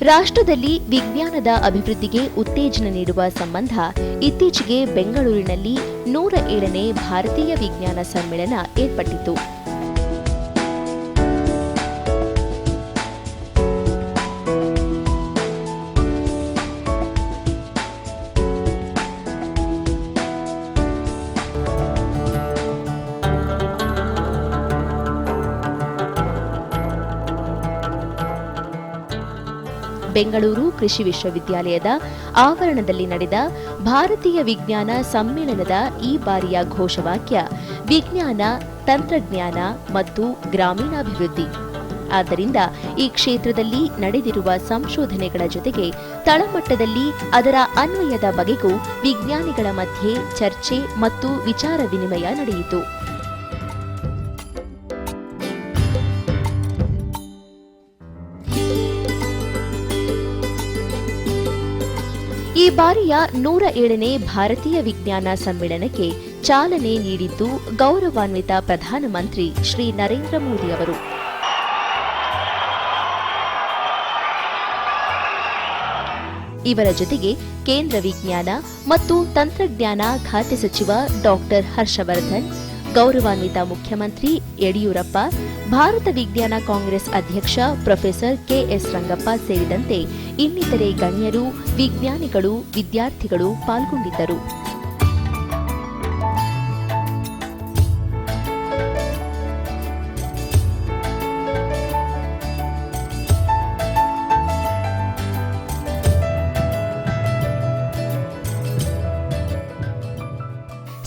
ರಾಷ್ಟ್ರದಲ್ಲಿ ವಿಜ್ಞಾನದ ಅಭಿವೃದ್ಧಿಗೆ ಉತ್ತೇಜನ ನೀಡುವ ಸಂಬಂಧ ಇತ್ತೀಚೆಗೆ ಬೆಂಗಳೂರಿನಲ್ಲಿ 107ನೇ ಭಾರತೀಯ ವಿಜ್ಞಾನ ಸಮ್ಮೇಳನ ಏರ್ಪಟ್ಟಿತು. ಬೆಂಗಳೂರು ಕೃಷಿ ವಿಶ್ವವಿದ್ಯಾಲಯದ ಆವರಣದಲ್ಲಿ ನಡೆದ ಭಾರತೀಯ ವಿಜ್ಞಾನ ಸಮ್ಮೇಳನದ ಈ ಬಾರಿಯ ಘೋಷವಾಕ್ಯ ವಿಜ್ಞಾನ, ತಂತ್ರಜ್ಞಾನ ಮತ್ತು ಗ್ರಾಮೀಣಾಭಿವೃದ್ಧಿ. ಆದ್ದರಿಂದ ಈ ಕ್ಷೇತ್ರದಲ್ಲಿ ನಡೆದಿರುವ ಸಂಶೋಧನೆಗಳ ಜೊತೆಗೆ ತಳಮಟ್ಟದಲ್ಲಿ ಅದರ ಅನ್ವಯದ ಬಗೆಗೂ ವಿಜ್ಞಾನಿಗಳ ಮಧ್ಯೆ ಚರ್ಚೆ ಮತ್ತು ವಿಚಾರ ವಿನಿಮಯ ನಡೆಯಿತು. ಈ ಬಾರಿಯ 107ನೇ ಭಾರತೀಯ ವಿಜ್ಞಾನ ಸಮ್ಮೇಳನಕ್ಕೆ ಚಾಲನೆ ನೀಡಿದ್ದು ಗೌರವಾನ್ವಿತ ಪ್ರಧಾನಮಂತ್ರಿ ಶ್ರೀ ನರೇಂದ್ರ ಮೋದಿ ಅವರು. ಇವರ ಜೊತೆಗೆ ಕೇಂದ್ರ ವಿಜ್ಞಾನ ಮತ್ತು ತಂತ್ರಜ್ಞಾನ ಖಾತೆ ಸಚಿವ ಡಾಕ್ಟರ್ ಹರ್ಷವರ್ಧನ್, ಗೌರವಾನ್ವಿತ ಮುಖ್ಯಮಂತ್ರಿ ಯಡಿಯೂರಪ್ಪ, ಭಾರತ ವಿಜ್ಞಾನ ಕಾಂಗ್ರೆಸ್ ಅಧ್ಯಕ್ಷ ಪ್ರೊಫೆಸರ್ ಕೆಎಸ್ ರಂಗಪ್ಪ ಸೇರಿದಂತೆ ಇನ್ನಿತರೆ ಗಣ್ಯರು, ವಿಜ್ಞಾನಿಗಳು, ವಿದ್ಯಾರ್ಥಿಗಳು ಪಾಲ್ಗೊಂಡಿದ್ದರು.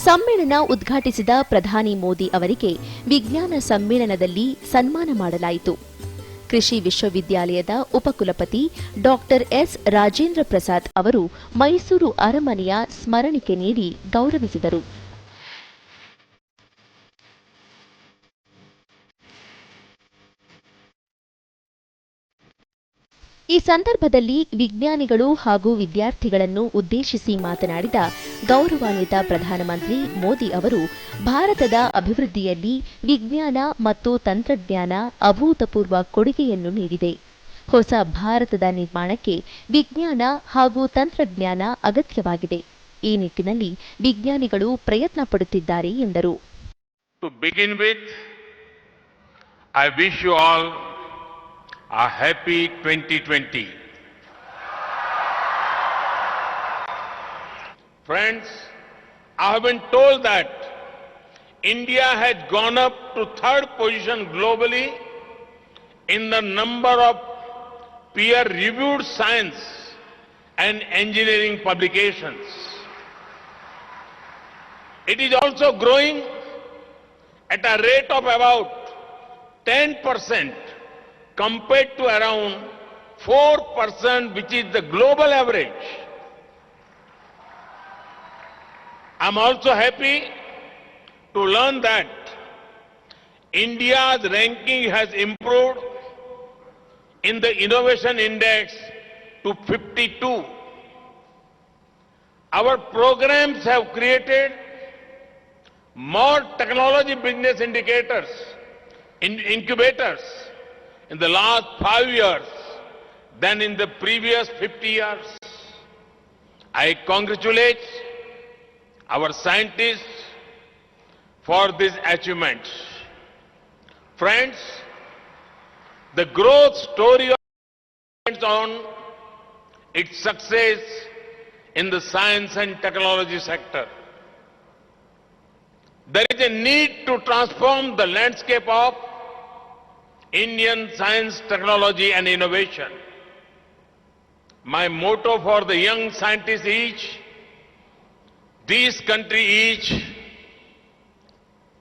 ಸಮ್ಮೇಳನ ಉದ್ಘಾಟಿಸಿದ ಪ್ರಧಾನಿ ಮೋದಿ ಅವರಿಗೆ ವಿಜ್ಞಾನ ಸಮ್ಮೇಳನದಲ್ಲಿ ಸನ್ಮಾನ ಮಾಡಲಾಯಿತು. ಕೃಷಿ ವಿಶ್ವವಿದ್ಯಾಲಯದ ಉಪಕುಲಪತಿ ಡಾಕ್ಟರ್ ಎಸ್ ರಾಜೇಂದ್ರ ಪ್ರಸಾದ್ ಅವರು ಮೈಸೂರು ಅರಮನೆಯ ಸ್ಮರಣಿಕೆ ನೀಡಿ ಗೌರವಿಸಿದರು. ಈ ಸಂದರ್ಭದಲ್ಲಿ ವಿಜ್ಞಾನಿಗಳು ಹಾಗೂ ವಿದ್ಯಾರ್ಥಿಗಳನ್ನು ಉದ್ದೇಶಿಸಿ ಮಾತನಾಡಿದ ಗೌರವಾನ್ವಿತ ಪ್ರಧಾನಮಂತ್ರಿ ಮೋದಿ ಅವರು, ಭಾರತದ ಅಭಿವೃದ್ಧಿಯಲ್ಲಿ ವಿಜ್ಞಾನ ಮತ್ತು ತಂತ್ರಜ್ಞಾನ ಅಭೂತಪೂರ್ವ ಕೊಡುಗೆಯನ್ನು ನೀಡಿದೆ. ಹೊಸ ಭಾರತದ ನಿರ್ಮಾಣಕ್ಕೆ ವಿಜ್ಞಾನ ಹಾಗೂ ತಂತ್ರಜ್ಞಾನ ಅಗತ್ಯವಾಗಿದೆ. ಈ ನಿಟ್ಟಿನಲ್ಲಿ ವಿಜ್ಞಾನಿಗಳು ಪ್ರಯತ್ನ ಪಡುತ್ತಿದ್ದಾರೆ ಎಂದರು. A happy 2020. Friends, I have been told that India has gone up to third position globally in the number of peer-reviewed science and engineering publications. It is also growing at a rate of about 10%. compared to around 4%, which is the global average. I'm also happy to learn that India's ranking has improved in the Innovation Index to 52. Our programs have created more technology business indicators, incubators, in the last 5 years than in the previous 50 years. I congratulate our scientists for these achievements. Friends, the growth story depends on its success in the science and technology sector. There is a need to transform the landscape of Indian science, technology and innovation. My motto for the young scientists is, this country is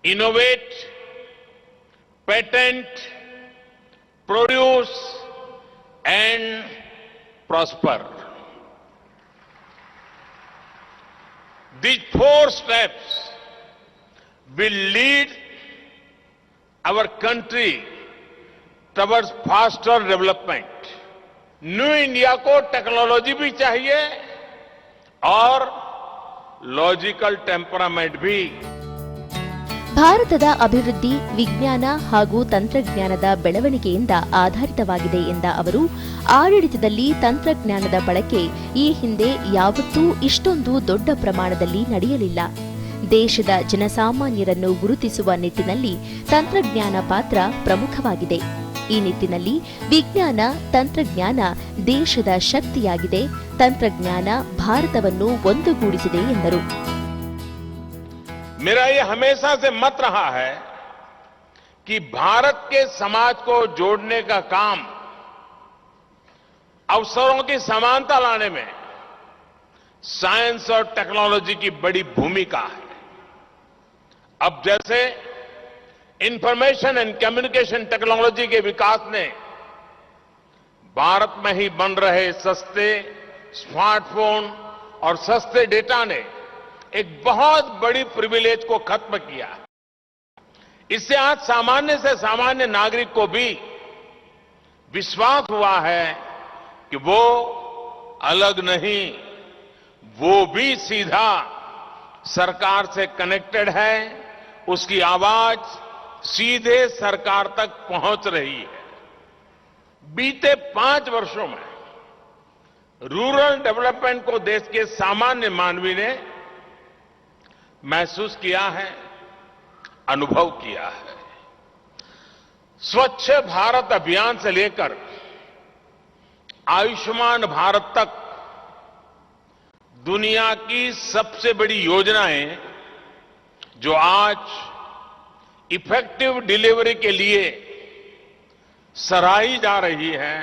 innovate, patent, produce and prosper. These 4 steps will lead our country towards faster development. New India को technology भी चाहिए और logical temperament भी. ಭಾರತದ ಅಭಿವೃದ್ಧಿ ವಿಜ್ಞಾನ ಹಾಗೂ ತಂತ್ರಜ್ಞಾನದ ಬೆಳವಣಿಗೆಯಿಂದ ಆಧಾರಿತವಾಗಿದೆ ಎಂದ ಅವರು, ಆಡಳಿತದಲ್ಲಿ ತಂತ್ರಜ್ಞಾನದ ಬಳಕೆ ಈ ಹಿಂದೆ ಯಾವತ್ತೂ ಇಷ್ಟೊಂದು ದೊಡ್ಡ ಪ್ರಮಾಣದಲ್ಲಿ ನಡೆಯಲಿಲ್ಲ. ದೇಶದ ಜನಸಾಮಾನ್ಯರನ್ನು ಗುರುತಿಸುವ ನಿಟ್ಟಿನಲ್ಲಿ ತಂತ್ರಜ್ಞಾನ ಪಾತ್ರ ಪ್ರಮುಖವಾಗಿದೆ. ಈ ನಿಟ್ಟಿನಲ್ಲಿ ವಿಜ್ಞಾನ ತಂತ್ರಜ್ಞಾನ ದೇಶದ ಶಕ್ತಿಯಾಗಿದೆ. ತಂತ್ರಜ್ಞಾನ ಭಾರತವನ್ನು ಒಂದುಗೂಡಿಸಿದೆ ಎಂದರು. मेरा ये हमेशा से मत रहा है कि भारत के समाज को जोड़ने का काम अवसरों की समानता लाने में साइंस और टेक्नोलॉजी की बड़ी भूमिका है. अब जैसे इंफॉर्मेशन एंड कम्युनिकेशन टेक्नोलॉजी के विकास ने भारत में ही बन रहे सस्ते स्मार्टफोन और सस्ते डेटा ने एक बहुत बड़ी प्रिविलेज को खत्म किया. इससे आज सामान्य से सामान्य नागरिक को भी विश्वास हुआ है कि वो अलग नहीं, वो भी सीधा सरकार से कनेक्टेड है. उसकी आवाज सीधे सरकार तक पहुंच रही है. बीते 5 वर्षों में रूरल डेवलपमेंट को देश के सामान्य मानवी ने महसूस किया है, अनुभव किया है. स्वच्छ भारत अभियान से लेकर आयुष्मान भारत तक दुनिया की सबसे बड़ी योजनाएं जो आज इफेक्टिव डिलीवरी के लिए सराही जा रही है,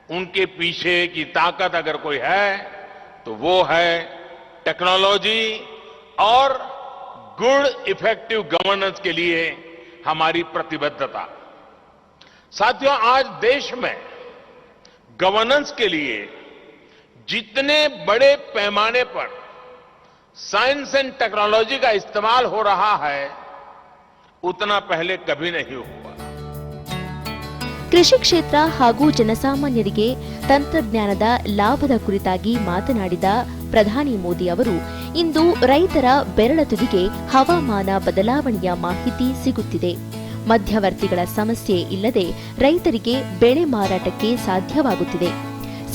उनके पीछे की ताकत अगर कोई है तो वो है टेक्नोलॉजी और गुड इफेक्टिव गवर्नेंस के लिए हमारी प्रतिबद्धता. साथियों, आज देश में गवर्नेंस के लिए जितने बड़े पैमाने पर साइंस एंड टेक्नोलॉजी का इस्तेमाल हो रहा है, उतना पहले कभी नहीं हुआ. ಕೃಷಿ ಕ್ಷೇತ್ರ ಹಾಗೂ ಜನಸಾಮಾನ್ಯರಿಗೆ ತಂತ್ರಜ್ಞಾನದ ಲಾಭದ ಕುರಿತಾಗಿ ಮಾತನಾಡಿದ ಪ್ರಧಾನಿ ಮೋದಿ ಅವರು, ಇಂದು ರೈತರ ಬೆರಳ ತುದಿಗೆ ಹವಾಮಾನ ಬದಲಾವಣೆಯ ಮಾಹಿತಿ ಸಿಗುತ್ತಿದೆ. ಮಧ್ಯವರ್ತಿಗಳ ಸಮಸ್ಯೆ ಇಲ್ಲದೆ ರೈತರಿಗೆ ಬೆಳೆ ಮಾರಾಟಕ್ಕೆ ಸಾಧ್ಯವಾಗುತ್ತಿದೆ.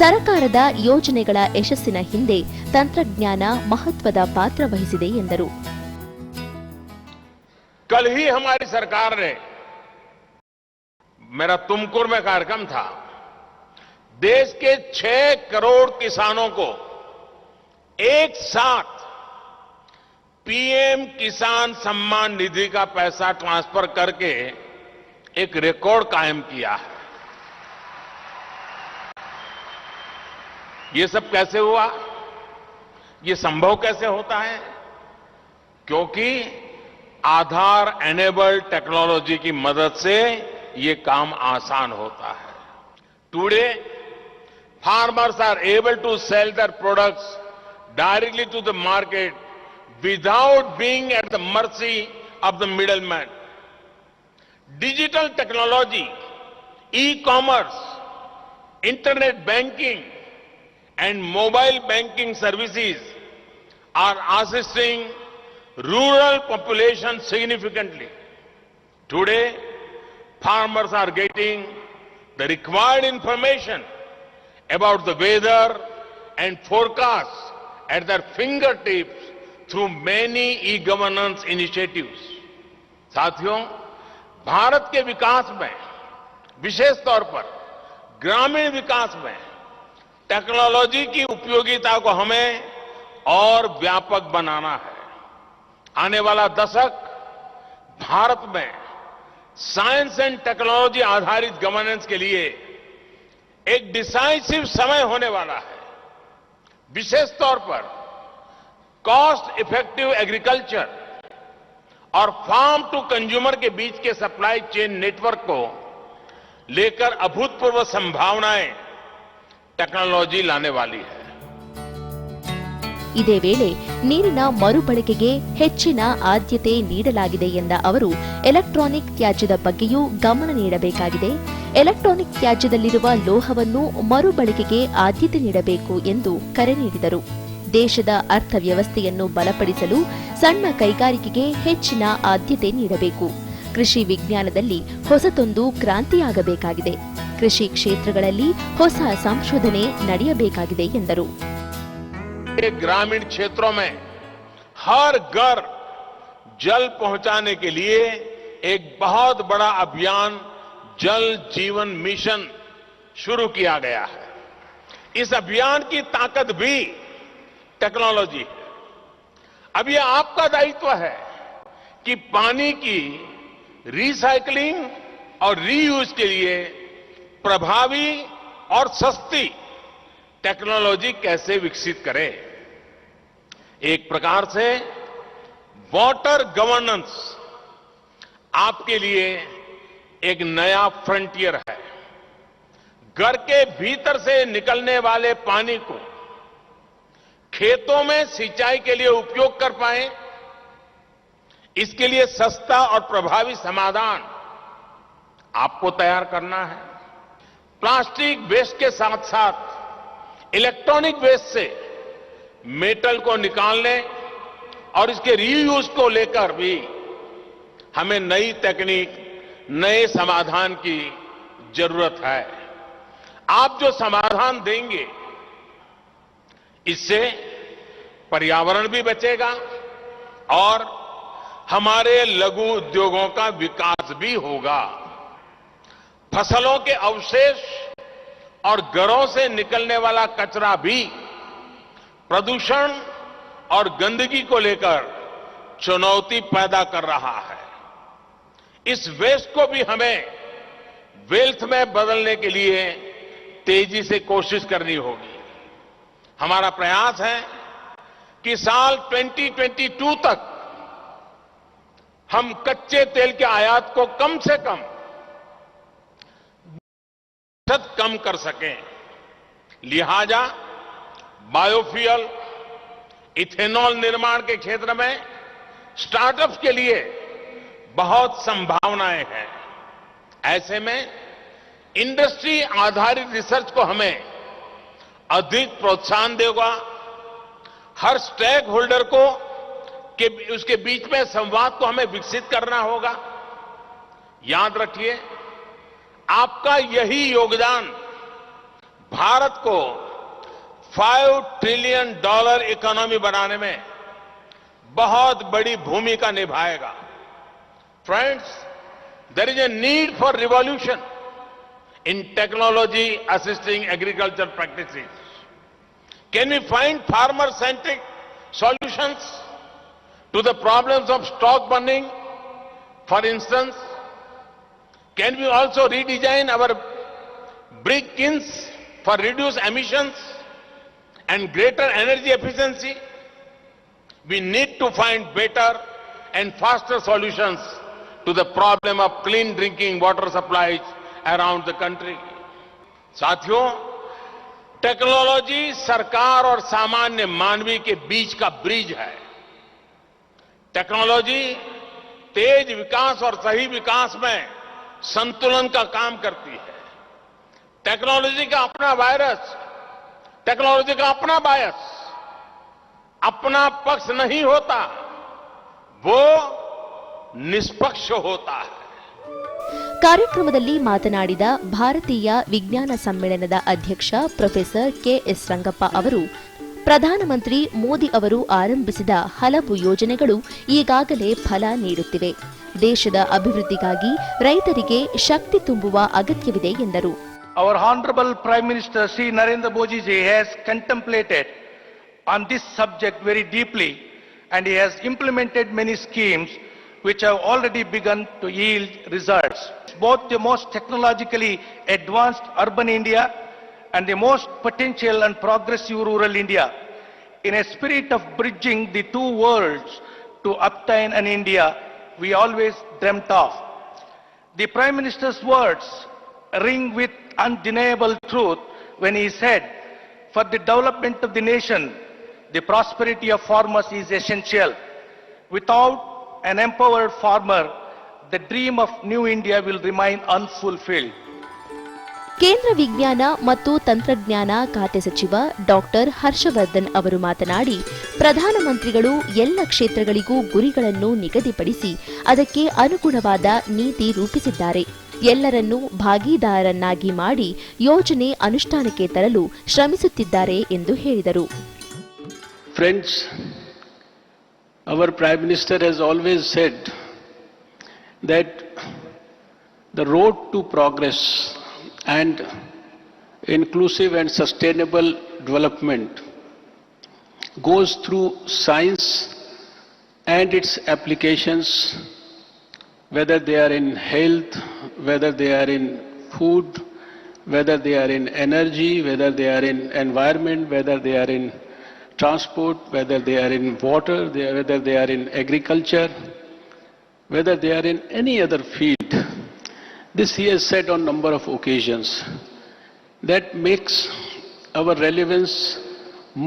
ಸರ್ಕಾರದ ಯೋಜನೆಗಳ ಯಶಸ್ಸಿನ ಹಿಂದೆ ತಂತ್ರಜ್ಞಾನ ಮಹತ್ವದ ಪಾತ್ರ ವಹಿಸಿದೆ ಎಂದರು. कल ही हमारी सरकार ने, मेरा तुमकुर में कार्यक्रम था, देश के 6 करोड़ किसानों को एक साथ पीएम किसान सम्मान निधि का पैसा ट्रांसफर करके एक रिकॉर्ड कायम किया है. ये सब कैसे हुआ? ये संभव कैसे होता है? क्योंकि आधार एनेबल्ड टेक्नोलॉजी की मदद से ये काम आसान होता है. Today farmers are able to sell their products directly to the market without being at the mercy of the middleman. Digital technology, e-commerce, internet banking and mobile banking services are assisting rural population significantly. Today, farmers are getting the required information about the weather and forecasts at their fingertips through many e-governance initiatives. साथियों, भारत के विकास में, विशेष तौर पर ग्रामीण विकास में technology की उपयोगिता को हमें और व्यापक बनाना है. आने वाला दशक भारत में साइंस एंड टेक्नोलॉजी आधारित गवर्नेंस के लिए एक डिसाइसिव समय होने वाला है. विशेष तौर पर कॉस्ट इफेक्टिव एग्रीकल्चर और फार्म टू कंज्यूमर के बीच के सप्लाई चेन नेटवर्क को लेकर अभूतपूर्व संभावनाएं टेक्नोलॉजी लाने वाली है. ಇದೇ ವೇಳೆ ನೀರಿನ ಮರುಬಳಕೆಗೆ ಹೆಚ್ಚಿನ ಆದ್ಯತೆ ನೀಡಲಾಗಿದೆ ಎಂದ ಅವರು, ಎಲೆಕ್ಟ್ರಾನಿಕ್ ತ್ಯಾಜ್ಯದ ಬಗ್ಗೆಯೂ ಗಮನ ನೀಡಬೇಕಾಗಿದೆ. ಎಲೆಕ್ಟ್ರಾನಿಕ್ ತ್ಯಾಜ್ಯದಲ್ಲಿರುವ ಲೋಹವನ್ನು ಮರುಬಳಕೆಗೆ ಆದ್ಯತೆ ನೀಡಬೇಕು ಎಂದು ಕರೆ ನೀಡಿದರು. ದೇಶದ ಅರ್ಥವ್ಯವಸ್ಥೆಯನ್ನು ಬಲಪಡಿಸಲು ಸಣ್ಣ ಕೈಗಾರಿಕೆಗೆ ಹೆಚ್ಚಿನ ಆದ್ಯತೆ ನೀಡಬೇಕು. ಕೃಷಿ ವಿಜ್ಞಾನದಲ್ಲಿ ಹೊಸತೊಂದು ಕ್ರಾಂತಿಯಾಗಬೇಕಾಗಿದೆ. ಕೃಷಿ ಕ್ಷೇತ್ರಗಳಲ್ಲಿ ಹೊಸ ಸಂಶೋಧನೆ ನಡೆಯಬೇಕಾಗಿದೆ ಎಂದರು. ग्रामीण क्षेत्रों में हर घर जल पहुंचाने के लिए एक बहुत बड़ा अभियान जल जीवन मिशन शुरू किया गया है. इस अभियान की ताकत भी टेक्नोलॉजी है. अब ये आपका दायित्व है कि पानी की रिसाइकलिंग और रीयूज के लिए प्रभावी और सस्ती टेक्नोलॉजी कैसे विकसित करें. एक प्रकार से वाटर गवर्नेंस आपके लिए एक नया फ्रंटियर है. घर के भीतर से निकलने वाले पानी को खेतों में सिंचाई के लिए उपयोग कर पाएं, इसके लिए सस्ता और प्रभावी समाधान आपको तैयार करना है. प्लास्टिक वेस्ट के साथ साथ इलेक्ट्रॉनिक वेस्ट से मेटल को निकालने और इसके रीयूज को लेकर भी हमें नई तकनीक, नए समाधान की जरूरत है. आप जो समाधान देंगे इससे पर्यावरण भी बचेगा और हमारे लघु उद्योगों का विकास भी होगा. फसलों के अवशेष और घरों से निकलने वाला कचरा भी प्रदूषण और गंदगी को लेकर चुनौती पैदा कर रहा है. इस वेस्ट को भी हमें वेल्थ में बदलने के लिए तेजी से कोशिश करनी होगी. हमारा प्रयास है कि साल 2022 तक हम कच्चे तेल के आयात को कम से कम कम कर सकें. लिहाजा बायोफ्यूल, इथेनॉल निर्माण के क्षेत्र में स्टार्टअप्स के लिए बहुत संभावनाएं हैं. ऐसे में इंडस्ट्री आधारित रिसर्च को हमें अधिक प्रोत्साहन देगा. हर स्टेक होल्डर को उसके बीच में संवाद को हमें विकसित करना होगा. याद रखिए, आपका यही योगदान भारत को $5 ट्रिलियन इकोनॉमी बनाने में बहुत बड़ी भूमिका निभाएगा. Friends, there is a need for revolution in technology assisting agriculture practices. Can we find farmer-centric solutions to the problems of stock burning, for instance? Can we also redesign our brick kilns for reduced emissions and greater energy efficiency? We need to find better and faster solutions to the problem of clean drinking water supplies around the country. साथियों, technology सरकार और सामान्य मानवी के बीच का bridge है. Technology तेज विकास और सही विकास में संतुलन का काम करती है. टेक्नोलॉजी का अपना वायरस, टेक्नोलॉजी का अपना बायस, अपना पक्ष नहीं होता, वो निष्पक्ष होता है. ಕಾರ್ಯಕ್ರಮದಲ್ಲಿ ಮಾತನಾಡಿದ ಭಾರತೀಯ ವಿಜ್ಞಾನ ಸಮ್ಮೇಳನದ ಅಧ್ಯಕ್ಷ ಪ್ರೊಫೆಸರ್ ಕೆಎಸ್ ರಂಗಪ್ಪ ಅವರು, ಪ್ರಧಾನಮಂತ್ರಿ ಮೋದಿ ಅವರು ಆರಂಭಿಸಿದ ಹಲವು ಯೋಜನೆಗಳು ಈಗಾಗಲೇ ಫಲ ನೀಡುತ್ತಿವೆ. ದೇಶದ ಅಭಿವೃದ್ಧಿಗಾಗಿ ರೈತರಿಗೆ ಶಕ್ತಿ ತುಂಬುವ ಅಗತ್ಯವಿದೆ ಎಂದರು. Our Honorable Prime Minister Shri Narendra Modi ji has contemplated on this subject very deeply, and he has implemented many schemes which have already begun to yield results. Both the most technologically advanced urban India and the most potential and progressive rural India, in a spirit of bridging the two worlds to obtain an India we always dreamt of. The Prime Minister's words ring with undeniable truth when he said, for the development of the nation, the prosperity of farmers is essential. Without an empowered farmer, the dream of new India will remain unfulfilled. ಕೇಂದ್ರ ವಿಜ್ಞಾನ ಮತ್ತು ತಂತ್ರಜ್ಞಾನ ಖಾತೆ ಸಚಿವ doctor Harshvardhan ಅವರು ಮಾತನಾಡಿ, ಪ್ರಧಾನಮಂತ್ರಿಗಳು ಎಲ್ಲ ಕ್ಷೇತ್ರಗಳಿಗೂ ಗುರಿಗಳನ್ನು ನಿಗದಿಪಡಿಸಿ ಅದಕ್ಕೆ ಅನುಗುಣವಾದ ನೀತಿ ರೂಪಿಸಿದ್ದಾರೆ. ಎಲ್ಲರನ್ನೂ ಭಾಗೀದಾರರನ್ನಾಗಿ ಮಾಡಿ ಯೋಜನೆ ಅನುಷ್ಠಾನಕ್ಕೆ ತರಲು ಶ್ರಮಿಸುತ್ತಿದ್ದಾರೆ ಎಂದು ಹೇಳಿದರು. Friends, our Prime Minister has always said that the road to progress and inclusive and sustainable development goes through science and its applications, whether they are in health, whether they are in food, whether they are in energy, whether they are in environment, whether they are in transport, whether they are in water, whether they are in agriculture, whether they are in any other field. This he has said on number of occasions. That makes our relevance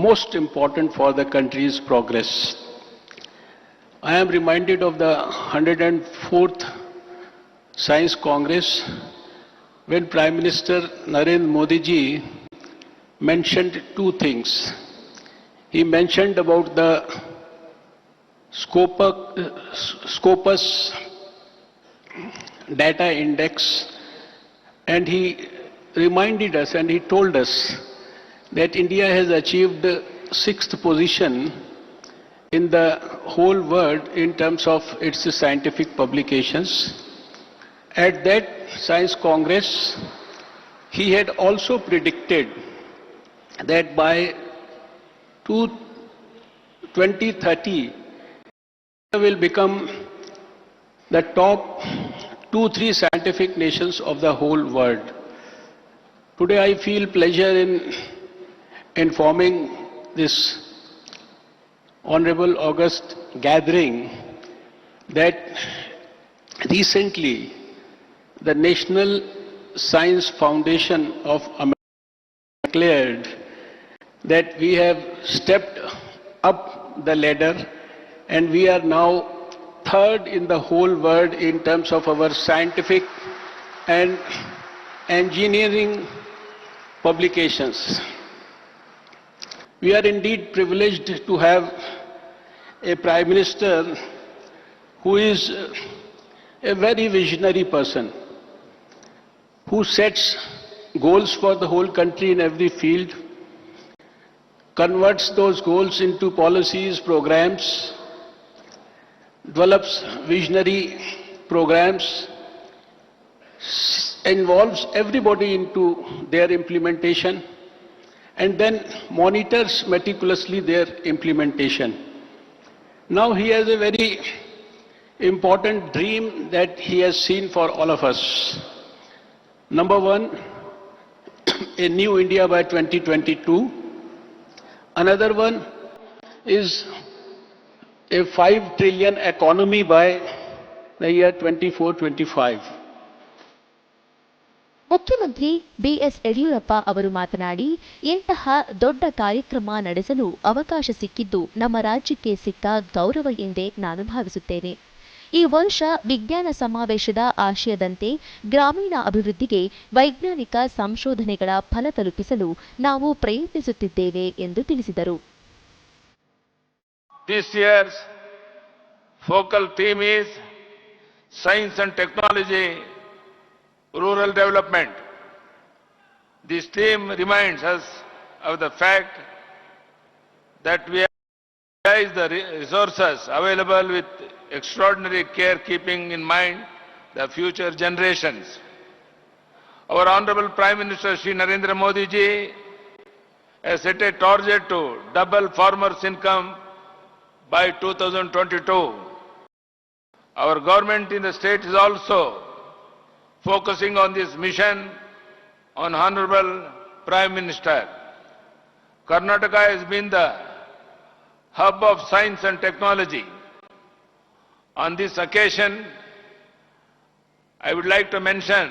most important for the country's progress. I am reminded of the 104th Science Congress when Prime Minister Narendra Modi ji mentioned two things. He mentioned about the Scopus data index, and he reminded us and he told us that India has achieved 6th position in the whole world in terms of its scientific publications. At that Science Congress, he had also predicted that by 2030, India will become the top 2-3 scientific nations of the whole world. Today I feel pleasure in informing this Honorable August gathering that recently the National Science Foundation of America declared that we have stepped up the ladder and we are now third in the whole world in terms of our scientific and engineering publications. We are indeed privileged to have a Prime Minister who is a very visionary person, who sets goals for the whole country in every field, converts those goals into policies, programs, develops visionary programs, involves everybody into their implementation, and then monitors meticulously their implementation. Now he has a very important dream that he has seen for all of us. Number one, a new India by 2022. Another one is a 5 trillion economy by the year 24-25. ಮುಖ್ಯಮಂತ್ರಿ BS Yediyurappa ಅವರು ಮಾತನಾಡಿ, ಇಂತಹ ದೊಡ್ಡ ಕಾರ್ಯಕ್ರಮ ನಡೆಸಲು ಅವಕಾಶ ಸಿಕ್ಕಿದ್ದು ನಮ್ಮ ರಾಜ್ಯಕ್ಕೆ ಸಿಕ್ಕ ಗೌರವ ಎಂದೇ ನಾನು ಭಾವಿಸುತ್ತೇನೆ. ಈ ವರ್ಷ ವಿಜ್ಞಾನ ಸಮಾವೇಶದ ಆಶಯದಂತೆ ಗ್ರಾಮೀಣ ಅಭಿವೃದ್ಧಿಗೆ ವೈಜ್ಞಾನಿಕ ಸಂಶೋಧನೆಗಳ ಫಲ ತಲುಪಿಸಲು ನಾವು ಪ್ರಯತ್ನಿಸುತ್ತಿದ್ದೇವೆ ಎಂದು ತಿಳಿಸಿದರು. This year's focal theme is Science and Technology, Rural Development. This theme reminds us of the fact that we have utilized the resources available with extraordinary care, keeping in mind the future generations. Our Honorable Prime Minister Shri Narendra Modi ji has set a target to double farmers' income by 2022. Our government in the state is also focusing on this mission on Honorable Prime Minister. Karnataka has been the hub of science and technology. On this occasion, I would like to mention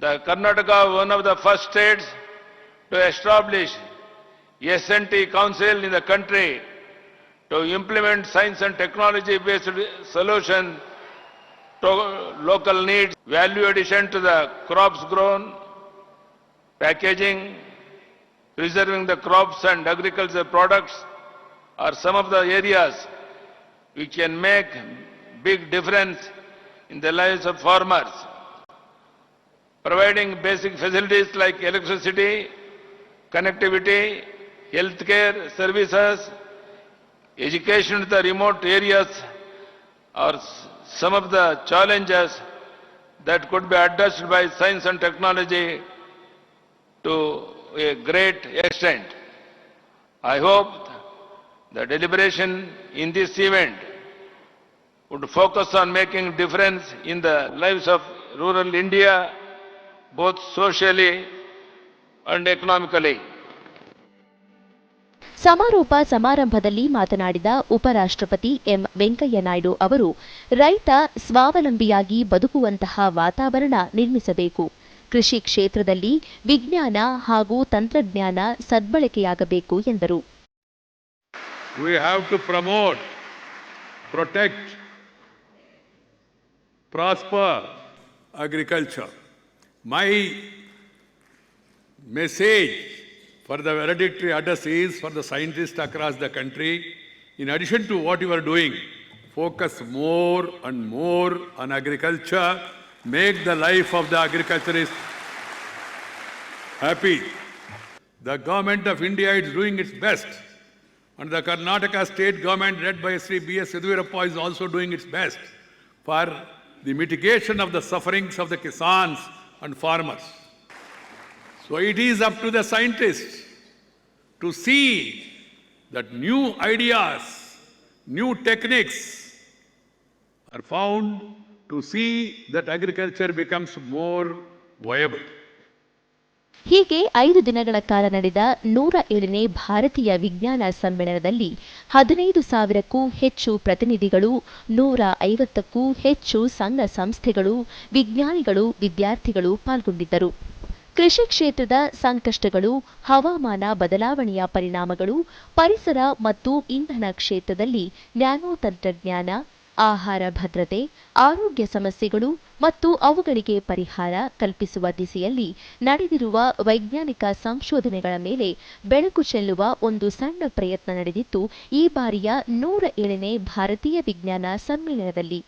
that Karnataka was one of the first states to establish S&T Council in the country to implement science and technology-based solution to local needs, value addition to the crops grown, packaging, preserving the crops and agricultural products are some of the areas which can make big difference in the lives of farmers. Providing basic facilities like electricity, connectivity, healthcare services, education to the remote areas are some of the challenges that could be addressed by science and technology to a great extent. I hope the deliberation in this event would focus on making difference in the lives of rural India, both socially and economically. ಸಮಾರೋಪ ಸಮಾರಂಭದಲ್ಲಿ ಮಾತನಾಡಿದ ಉಪರಾಷ್ಟ್ರಪತಿ M Venkaiah Naidu ಅವರು ರೈತ ಸ್ವಾವಲಂಬಿಯಾಗಿ ಬದುಕುವಂತಹ ವಾತಾವರಣ ನಿರ್ಮಿಸಬೇಕು. ಕೃಷಿ ಕ್ಷೇತ್ರದಲ್ಲಿ ವಿಜ್ಞಾನ ಹಾಗೂ ತಂತ್ರಜ್ಞಾನ ಸದ್ಬಳಕೆಯಾಗಬೇಕು ಎಂದರು. We have to promote, protect, prosper agriculture. My message for the valedictory address is for the scientists across the country, in addition to what you are doing, focus more and more on agriculture, make the life of the agriculturist happy. The government of India is doing its best, and the Karnataka state government led by Sri B.S. Yediyurappa is also doing its best for the mitigation of the sufferings of the Kisans and farmers. So it is up to the scientists to see that new ideas, new techniques are found to see that agriculture becomes more viable. ಹೀಗೆ 5 ದಿನಗಳ ಕಾಲ ನಡೆದ 107ನೇ ಭಾರತೀಯ ವಿಜ್ಞಾನ ಸಮ್ಮೇಳನದಲ್ಲಿ 15,000ಕ್ಕೂ ಹೆಚ್ಚು ಪ್ರತಿನಿಧಿಗಳು, 150ಕ್ಕೂ ಹೆಚ್ಚು ಸಂಘ ಸಂಸ್ಥೆಗಳು, ವಿಜ್ಞಾನಿಗಳು, ವಿದ್ಯಾರ್ಥಿಗಳು ಪಾಲ್ಗೊಂಡಿದ್ದರು. ಕೃಷಿ ಕ್ಷೇತ್ರದ ಸಂಕಷ್ಟಗಳು, ಹವಾಮಾನ ಬದಲಾವಣೆಯ ಪರಿಣಾಮಗಳು, ಪರಿಸರ ಮತ್ತು ಇಂಧನ ಕ್ಷೇತ್ರದಲ್ಲಿ ನ್ಯಾನೋ ತಂತ್ರಜ್ಞಾನ, ಆಹಾರ ಭದ್ರತೆ, ಆರೋಗ್ಯ ಸಮಸ್ಯೆಗಳು ಮತ್ತು ಅವುಗಳಿಗೆ ಪರಿಹಾರ ಕಲ್ಪಿಸುವ ದಿಸೆಯಲ್ಲಿ ನಡೆದಿರುವ ವೈಜ್ಞಾನಿಕ ಸಂಶೋಧನೆಗಳ ಮೇಲೆ ಬೆಳಕು ಚೆಲ್ಲುವ ಒಂದು ಸಣ್ಣ ಪ್ರಯತ್ನ ನಡೆದಿತ್ತು ಈ ಬಾರಿಯ 107ನೇ ಭಾರತೀಯ ವಿಜ್ಞಾನ ಸಮ್ಮೇಳನದಲ್ಲಿ.